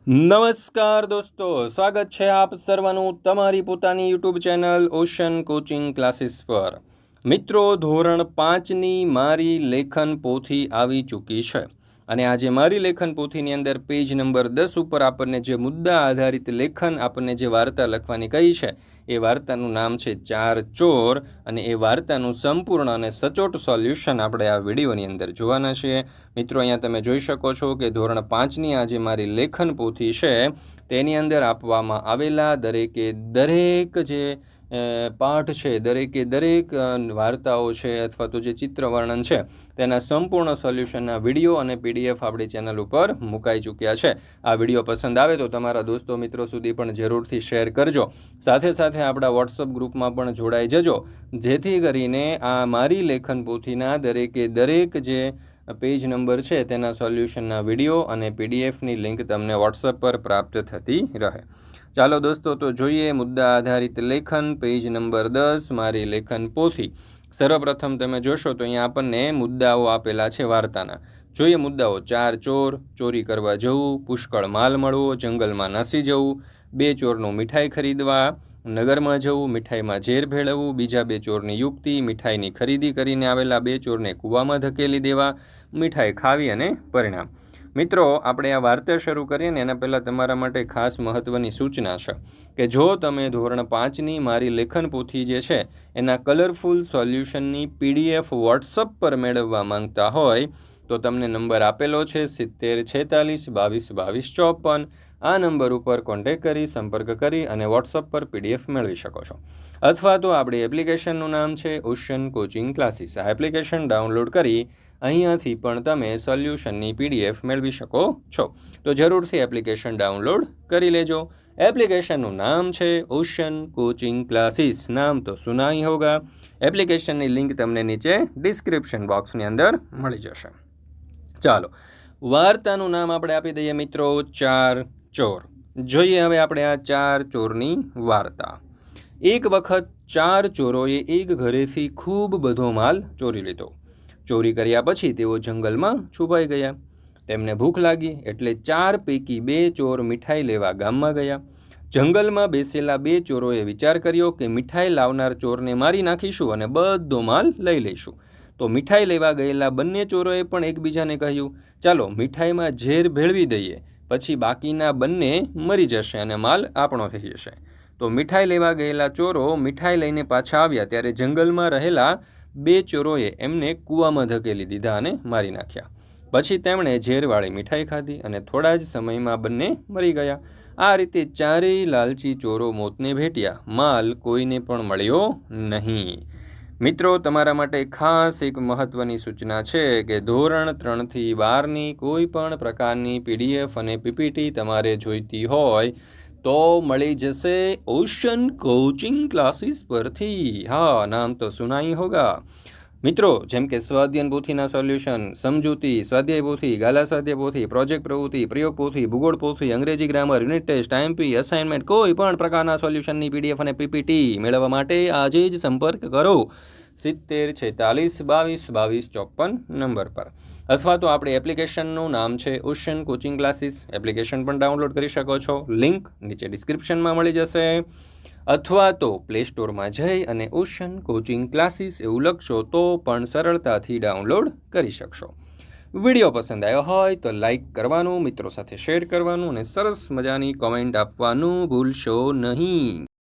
નમસ્કાર દોસ્તો, સ્વાગત છે આપ સર્વનું તમારી પોતાની YouTube channel ocean coaching classes પર। મિત્રો, ધોરણ 5ની મારી લેખન પોથી આવી ચૂકી છે અને આજે મારી લેખન પોથીની અંદર પેજ નંબર 10 ઉપર આપણને જે મુદ્દા આધારિત લેખન આપણને જે વાર્તા લખવાની કહી છે એ વાર્તાનું નામ છે ચાર ચોર અને એ વાર્તાનું સંપૂર્ણ અને સચોટ સોલ્યુશન આપણે આ વિડીયોની અંદર જોવાના છીએ। મિત્રો, અહીંયા તમે જોઈ શકો છો કે ધોરણ 5ની આજે મારી લેખન પોથી છે તેની અંદર આપવામાં આવેલા દરેકે દરેક જે પાઠ છે, દરેકે દરેક વાર્તાઓ છે અથવા તો જે ચિત્ર વર્ણન છે તેના સંપૂર્ણ સોલ્યુશનના વિડીયો અને પીડીએફ આપણી ચેનલ ઉપર મુકાઈ ચૂક્યા છે। આ વિડીયો પસંદ આવે તો તમારા દોસ્તો મિત્રો સુધી પણ જરૂરથી શેર કરજો। સાથે સાથે આપણા વોટ્સઅપ ગ્રુપમાં પણ જોડાઈ જજો, જેથી કરીને આ મારી લેખન પોથીના દરેકે દરેક જે પેજ નંબર છે તેના સોલ્યુશનના વિડીયો અને પીડીએફની લિંક તમને વોટ્સઅપ પર પ્રાપ્ત થતી રહે। ચાલો દોસ્તો, તો જોઈએ મુદ્દા આધારિત લેખન પેજ નંબર 10 મારી લેખન પોથી। સર્વપ્રથમ તમે જોશો તો અહીંયા આપણને મુદ્દાઓ આપેલા છે વાર્તાના। જોઈએ મુદ્દાઓ: ચાર ચોર, ચોરી કરવા જવું, પુષ્કળ માલ મળવો, જંગલમાં નાસી જવું, બે ચોરનું મીઠાઈ ખરીદવા, નગરમાં જવું, મીઠાઈમાં ઝેર ભેળવવું, બીજા બે ચોરની યુક્તિ, મીઠાઈની ખરીદી કરીને આવેલા બે ચોરને કૂવામાં ધકેલી દેવા, મીઠાઈ ખાવી અને પરિણામ। મિત્રો, આપણે આ વાર્તા શરૂ કરીએ ને એના પહેલાં તમારા માટે ખાસ મહત્ત્વની સૂચના છે કે જો તમે ધોરણ 5ની મારી લેખન પોથી જે છે એના કલરફુલ સોલ્યુશનની પીડીએફ વોટ્સઅપ પર મેળવવા માંગતા હોય તો તમને નંબર આપેલો છે 70 46 22 22 54। આ નંબર ઉપર કોન્ટેક્ટ કરી સંપર્ક કરી અને વોટ્સઅપ પર પીડીએફ મેળવી શકો છો, અથવા તો આપણી એપ્લિકેશનનું નામ છે ઓશન કોચિંગ ક્લાસીસ। આ એપ્લિકેશન ડાઉનલોડ કરી અહીંયાથી પણ તમે સોલ્યુશનની પીડીએફ મેળવી શકો છો, તો જરૂરથી એપ્લિકેશન ડાઉનલોડ કરી લેજો। એપ્લિકેશનનું નામ છે ઓશન કોચિંગ ક્લાસીસ, નામ તો સુના ही होगा। એપ્લિકેશનની લિંક તમને નીચે ડિસ્ક્રિપ્શન બોક્સની અંદર મળી જશે। ચાલો, વાર્તાનું નામ આપણે આપી દઈએ મિત્રો, ચાર ચોર। જોઈએ હવે આપણે આ ચાર ચોરની વાર્તા। એક વખત ચાર ચોરોએ એક ઘરેથી ખૂબ બધો માલ ચોરી લીધો। ચોરી કર્યા પછી તેઓ જંગલમાં છુપાઈ ગયા। તેમને ભૂખ લાગી એટલે ચાર પૈકી બે ચોર મીઠાઈ લેવા ગામમાં ગયા। જંગલમાં બેસેલા બે ચોરોએ વિચાર કર્યો કે મીઠાઈ લાવનાર ચોરને મારી નાખીશું અને બધો માલ લઈ લઈશું। તો મીઠાઈ લેવા ગયેલા બંને ચોરોએ પણ એકબીજાને કહ્યું, ચાલો મીઠાઈમાં ઝેર ભેળવી દઈએ, પછી બાકીના બંને મરી જશે અને માલ આપણો થઈ જશે। તો મીઠાઈ લેવા ગયેલા ચોરો મીઠાઈ લઈને પાછા આવ્યા ત્યારે જંગલમાં રહેલા બે ચોરોએ એમને કૂવામાં ધકેલી દીધા અને મારી નાખ્યા। પછી તેમણે ઝેરવાળી મીઠાઈ ખાધી અને થોડા જ સમયમાં બંને મરી ગયા। આ રીતે ચારેય લાલચી ચોરો મોતને ભેટ્યા, માલ કોઈને પણ મળ્યો નહીં। મિત્રો, તમારા માટે ખાસ એક મહત્ત્વની સૂચના છે કે ધોરણ 3થી 12ની કોઈ પણ પ્રકારની પીડીએફ અને પીપીટી તમારે જોઈતી હોય તો મળી જશે ઓશન કોચિંગ ક્લાસીસ પરથી। હા, નામ તો સુના ही होगा। મિત્રો, જેમ કે સ્વાધ્યાય પોથીના સોલ્યુશન, સમજૂતી, સ્વાધ્યાય પોથી, ગાલા સ્વાધ્યાય પોથી, પ્રોજેક્ટ પ્રવૃત્તિ, પ્રયોગ પોથી, ભૂગોળ પોથી, અંગ્રેજી grammar, unit test, IMP, assignment, કોઈ પણ પ્રકારના સોલ્યુશનની પીડીએફ અને પીપીટી મેળવવા માટે આજે જ સંપર્ક કરો 70 46 22 22 54 નંબર પર, અથવા તો આપણી એપ્લિકેશનનું નામ છે ઓશન કોચિંગ ક્લાસીસ। એપ્લિકેશન પણ ડાઉનલોડ કરી શકો છો, લિંક નીચે ડિસ્ક્રિપ્શનમાં મળી જશે, અથવા તો પ્લે સ્ટોરમાં જઈ અને ઓશન કોચિંગ ક્લાસીસ એવું લખશો તો પણ સરળતાથી ડાઉનલોડ કરી શકશો। વિડીયો પસંદ આવ્યો હોય તો લાઈક કરવાનું, મિત્રો સાથે શેર કરવાનું અને સરસ મજાની કોમેન્ટ આપવાનું ભૂલશો નહીં।